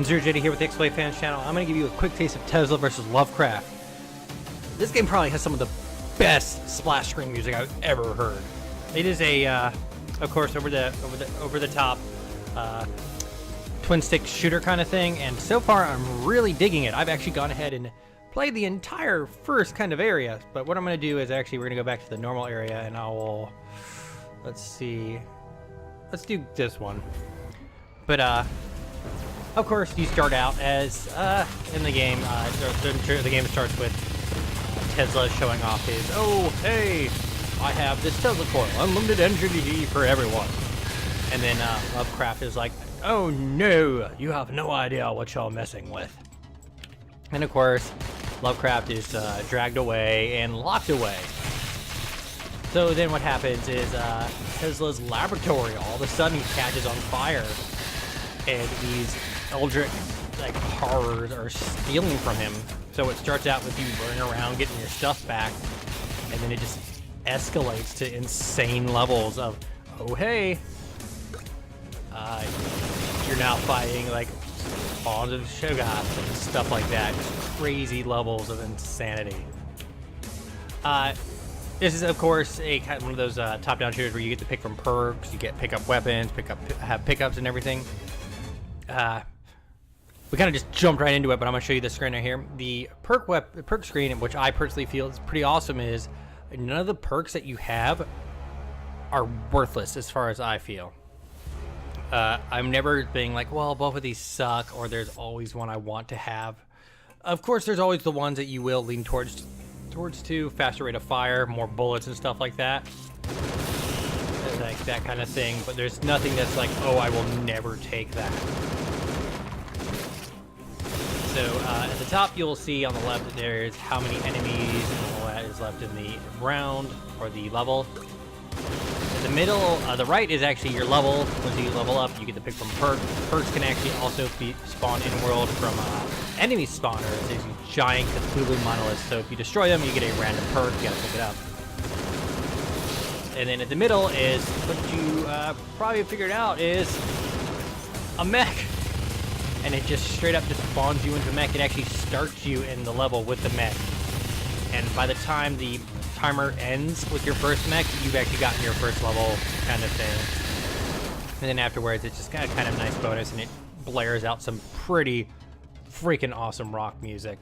Zero JD here with the X-Play Fans channel. I'm going to give you a quick taste of Tesla Vs Lovecraft. This game probably has some of the best splash screen music I've ever heard. It is a, of course, over the top twin stick shooter kind of thing, and so far I'm really digging it. I've actually gone ahead and played the entire first kind of area, but what I'm going to do is actually we're going to go back to the normal area, and I will, let's see, let's do this one. But of course, you start out as in the game. The game starts with Tesla showing off his, oh hey, I have this Tesla coil, unlimited energy for everyone. And then Lovecraft is like, oh no, you have no idea what y'all messing with. And of course, Lovecraft is dragged away and locked away. So then what happens is Tesla's laboratory all of a sudden catches on fire, and these Eldritch like horrors are stealing from him. So it starts out with you running around getting your stuff back, and then it just escalates to insane levels of, oh hey, you're now fighting like spawns of Shogoths and stuff like that. Just crazy levels of insanity. This is of course a kind of one of those top-down shooters where you get to pick from perks, you get pick up weapons, have pickups and everything. We kind of just jumped right into it, but I'm going to show you the screen right here. The perk screen, which I personally feel is pretty awesome, is none of the perks that you have are worthless as far as I feel. I'm never being like, well, both of these suck, or there's always one I want to have. Of course, there's always the ones that you will lean towards to, faster rate of fire, more bullets and stuff like that. Like that kind of thing, but there's nothing that's like, oh, I will never take that. So at the top, you'll see on the left that there's how many enemies and all that is left in the round or the level. In the middle, the right is actually your level. Once you level up, you get to pick from perks. Perks can actually also be spawned in world from enemy spawners. These giant Cthulhu monoliths. So if you destroy them, you get a random perk. You gotta pick it up. And then at the middle is what you probably figured out is a mech. And it just straight up just spawns you into a mech. It actually starts you in the level with the mech. And by the time the timer ends with your first mech, you've actually gotten your first level kind of thing. And then afterwards, it's just got a kind of nice bonus, and it blares out some pretty freaking awesome rock music.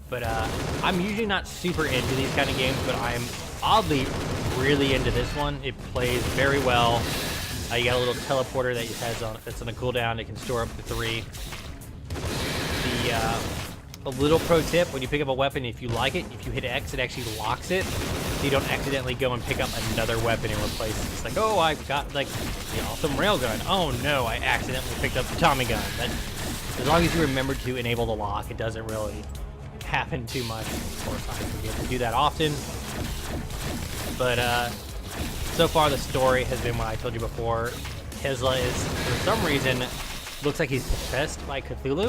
But I'm usually not super into these kind of games, but I'm oddly really into this one. It plays very well. You got a little teleporter that has that's on a cooldown. It can store up to 3. A little pro tip: when you pick up a weapon, if you like it, if you hit X, it actually locks it, so you don't accidentally go and pick up another weapon and replace it. It's like, oh, I've got like the awesome railgun. Oh no, I accidentally picked up the Tommy gun. But as long as you remember to enable the lock, it doesn't really happen too much. Of course, I forget to do that often. But so far, the story has been what I told you before. Tesla is, for some reason, looks like he's possessed by Cthulhu.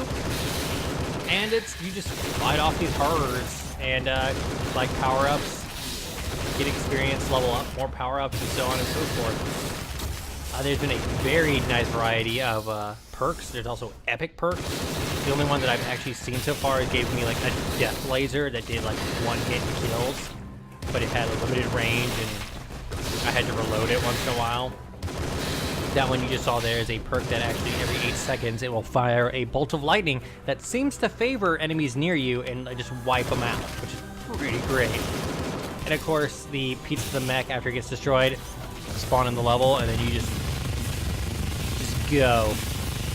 And you just fight off these horrors and like power-ups, get experience, level up, more power-ups, and so on and so forth. There's been a very nice variety of perks. There's also epic perks. The only one that I've actually seen so far gave me like a death laser that did like 1-hit kills, but it had a limited range and I had to reload it once in a while. That one you just saw there is a perk that actually every 8 seconds it will fire a bolt of lightning that seems to favor enemies near you and just wipe them out, which is pretty great. And of course, the piece of the mech after it gets destroyed spawn in the level, and then you just go.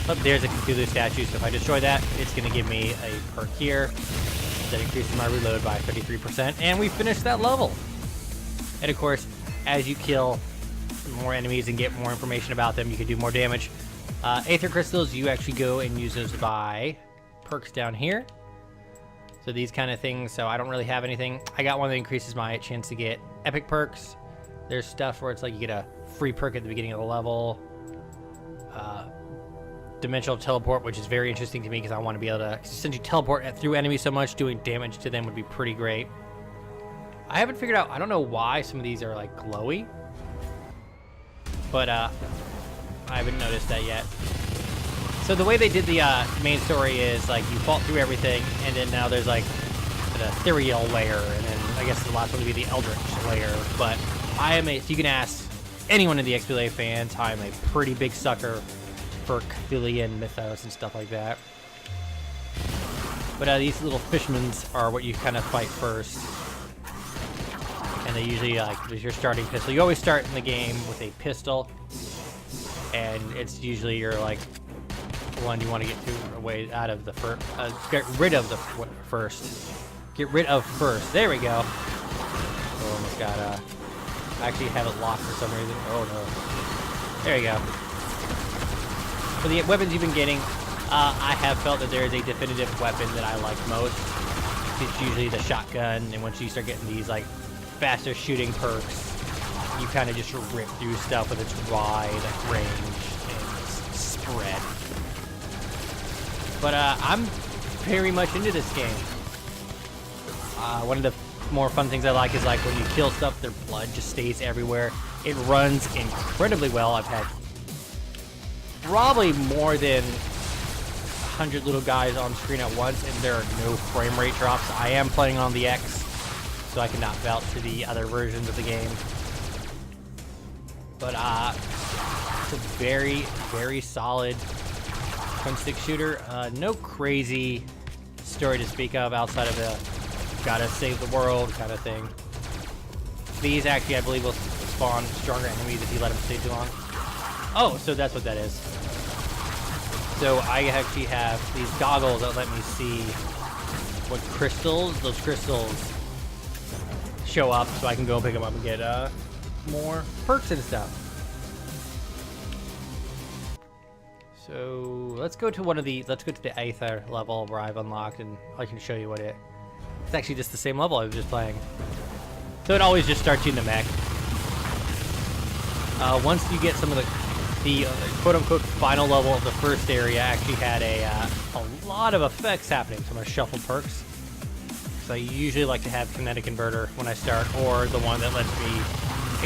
Oh, there's a Cthulhu statue, so if I destroy that, it's going to give me a perk here that increases my reload by 33%, and we finished that level. And of course, as you kill more enemies and get more information about them, you can do more damage. Aether crystals, you actually go and use those to buy perks down here. So these kind of things. So I don't really have anything. I got one that increases my chance to get epic perks. There's stuff where it's like you get a free perk at the beginning of the level. Dimensional teleport, which is very interesting to me because I want to be able to, since you teleport through enemies so much, doing damage to them would be pretty great. I haven't figured out, I don't know why some of these are like glowy, but I haven't noticed that yet. So the way they did the main story is like you fall through everything, and then now there's like an ethereal layer, and then I guess the last one would be the Eldritch layer. But I am if you can ask anyone in the XBLA fans, I'm a pretty big sucker for Cthulhian mythos and stuff like that. But these little fishmen are what you kind of fight first. And they usually, like, is your starting pistol. You always start in the game with a pistol. And it's usually your, like, one you want to get to away out of the first. Get rid of the first. Get rid of first. There we go. Oh, almost got, I actually have it locked for some reason. Oh, no. There you go. For the weapons you've been getting, I have felt that there is a definitive weapon that I like most. It's usually the shotgun, and once you start getting these like faster shooting perks, you kind of just rip through stuff with its wide range and spread. But I'm very much into this game. One of the more fun things I like is like when you kill stuff, their blood just stays everywhere. It runs incredibly well. I've had probably more than 100 little guys on screen at once, and there are no frame rate drops. I am playing on the X, so I cannot vouch to the other versions of the game. But it's a very, very solid twin-stick shooter. No crazy story to speak of outside of the gotta save the world kind of thing. These actually, I believe, will spawn stronger enemies if you let them stay too long. Oh, so that's what that is. So I actually have these goggles that let me see what crystals, those crystals show up, so I can go pick them up and get more perks and stuff. So let's go to let's go to the Aether level where I've unlocked, and I can show you what it's actually just the same level I was just playing. So it always just starts you in the mech. Once you get some of the quote-unquote final level of the first area, actually had a lot of effects happening. So I'm going to shuffle perks. So I usually like to have kinetic converter when I start, or the one that lets me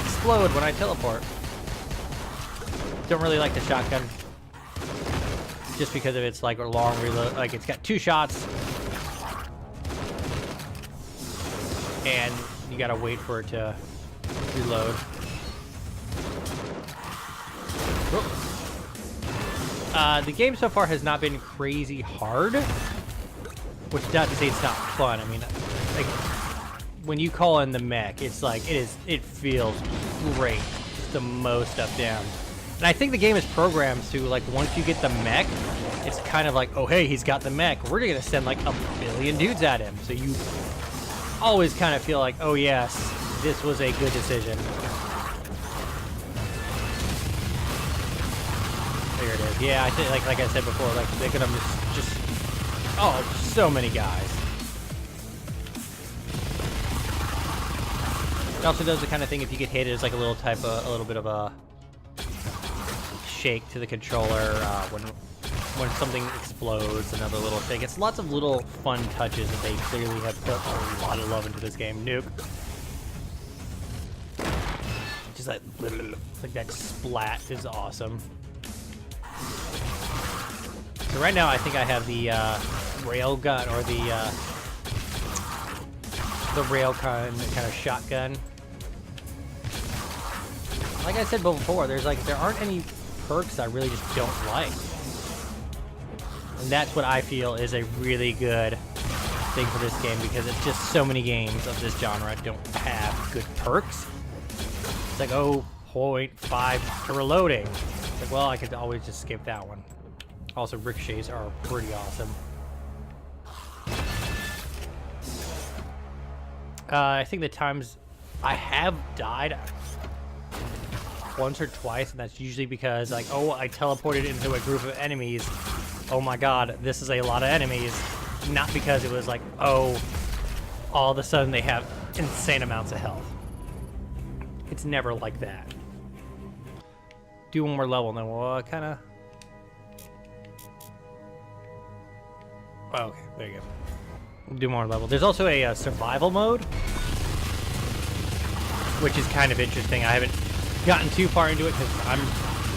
explode when I teleport. Don't really like the shotgun, just because of its like a long reload. Like it's got 2 shots, and you gotta wait for it to reload. The game so far has not been crazy hard, which is not to say it's not fun. I mean, like when you call in the mech, it's like it feels great. Just the most up down. And I think the game is programmed to, like, once you get the mech, it's kind of like, oh hey, he's got the mech, we're gonna send like 1 billion dudes at him. So you always kind of feel like, oh yes, this was a good decision. There it is. Yeah, I think like I said before, like they're gonna just oh, so many guys. It also does the kind of thing, if you get hit, it's like a little bit of a shake to the controller when something explodes. Another little shake. It's lots of little fun touches that they clearly have put a lot of love into this game. Nuke. Just like that splat is awesome. So right now I think I have the rail gun, or the rail kind of shotgun. Like I said before, there aren't any perks I really just don't like. And that's what I feel is a really good thing for this game, because it's just so many games of this genre don't have good perks. It's like, oh, 0.5 to reloading. It's like, well, I could always just skip that one. Also, ricochets are pretty awesome. I think the times I have died once or twice, and that's usually because, like, oh, I teleported into a group of enemies. Oh my god, this is a lot of enemies. Not because it was like, oh, all of a sudden they have insane amounts of health. It's never like that. Do one more level, and then we'll kind of... Oh, okay, there you go. Do more level. There's also a survival mode, which is kind of interesting. I haven't gotten too far into it because I'm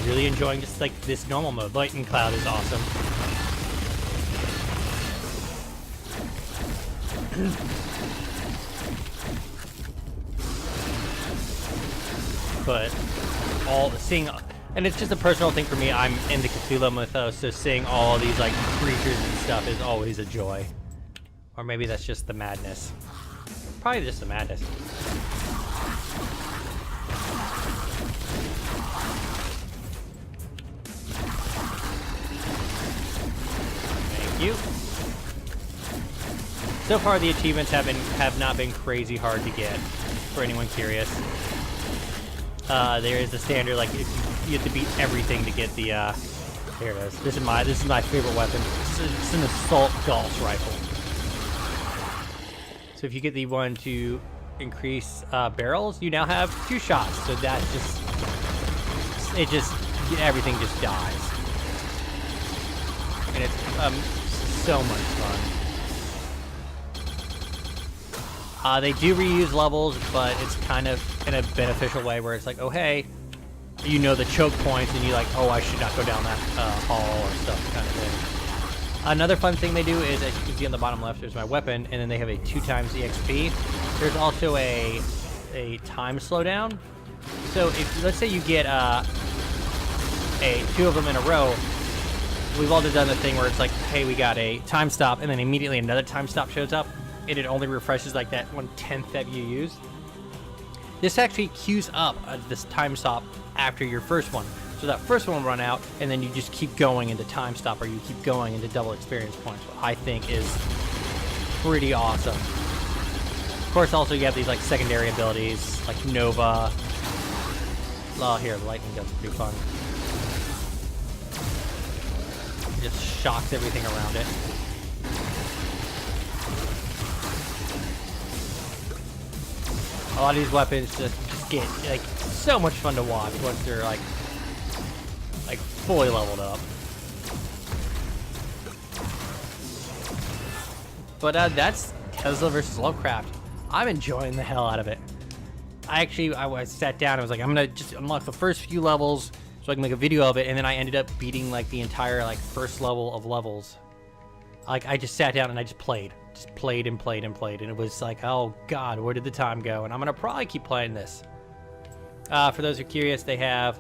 really enjoying just like this normal mode. Lightning Cloud is awesome. But seeing, and it's just a personal thing for me. I'm in the Cthulhu mythos, so seeing all these like creatures and stuff is always a joy. Or maybe that's just the madness. Probably just the madness. Thank you. So far, the achievements have not been crazy hard to get. For anyone curious, there is the standard, like if you have to beat everything to get the. Here it is. This is my favorite weapon. It's an assault Gauss rifle. So if you get the one to increase barrels, you now have 2 shots. So that's everything just dies, and it's so much fun. They do reuse levels, but it's kind of in a beneficial way where it's like, oh hey, you know the choke points, and you're like, oh, I should not go down that hall or stuff kind of thing. Another fun thing they do is, as you can see on the bottom left, there's my weapon, and then they have a 2 times EXP. There's also a time slowdown. So if let's say you get 2 of them in a row, we've all done the thing where it's like, hey, we got a time stop, and then immediately another time stop shows up, and it only refreshes like that 1/10 that you used. This actually queues up this time stop after your first one. So that first one will run out, and then you just keep going into time stop, or you keep going into double experience points, which I think is pretty awesome. Of course, also you have these like secondary abilities, like Nova. Oh, here, the lightning gun's pretty fun. It just shocks everything around it. A lot of these weapons just get like so much fun to watch once they're like fully leveled up. But that's Tesla Vs Lovecraft. I'm enjoying the hell out of it. I sat down. I was like, I'm gonna just unlock the first few levels so I can make a video of it, and then I ended up beating like the entire like first level of levels. Like I just sat down and I just played and played, and it was like, oh god, where did the time go? And I'm gonna probably keep playing this. For those who are curious, they have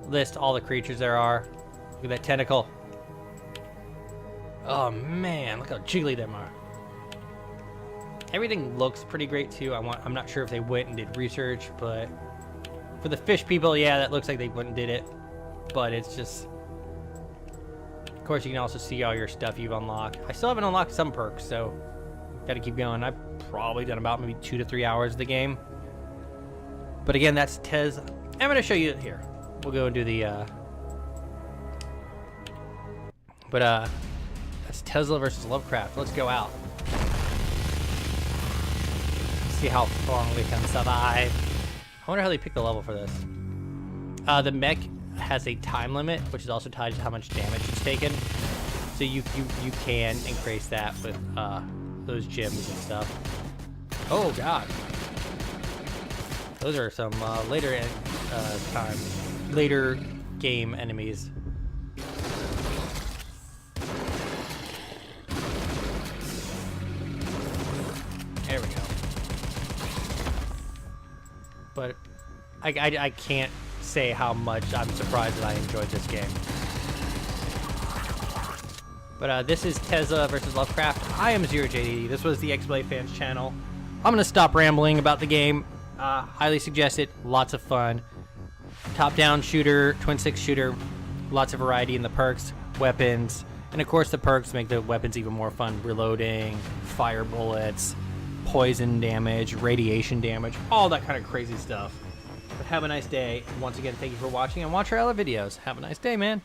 list all the creatures there are. Look at that tentacle. Oh man, look how jiggly them are. Everything looks pretty great too. I'm not sure if they went and did research, but for the fish people, yeah, that looks like they went and did it. But it's just, of course, you can also see all your stuff you've unlocked. I still haven't unlocked some perks, so gotta keep going. I've probably done about maybe 2 to 3 hours of the game. But again, that's Tez. I'm gonna show you here. We'll go and do the that's Tesla Vs Lovecraft. Let's go out. See how long we can survive. I wonder how they pick the level for this. The mech has a time limit, which is also tied to how much damage it's taken. So you can increase that with those gems and stuff. Oh god, those are some later game enemies. There we go. But I can't say how much I'm surprised that I enjoyed this game. But this is Tesla Vs Lovecraft. I am ZeroJD. This was the XBlade Fans channel. I'm gonna stop rambling about the game. Highly suggest it. Lots of fun. Top-down shooter, twin-stick shooter. Lots of variety in the perks, weapons, and of course the perks make the weapons even more fun. Reloading, fire bullets, poison damage, radiation damage, all that kind of crazy stuff. But have a nice day. Once again, thank you for watching, and watch our other videos. Have a nice day, man.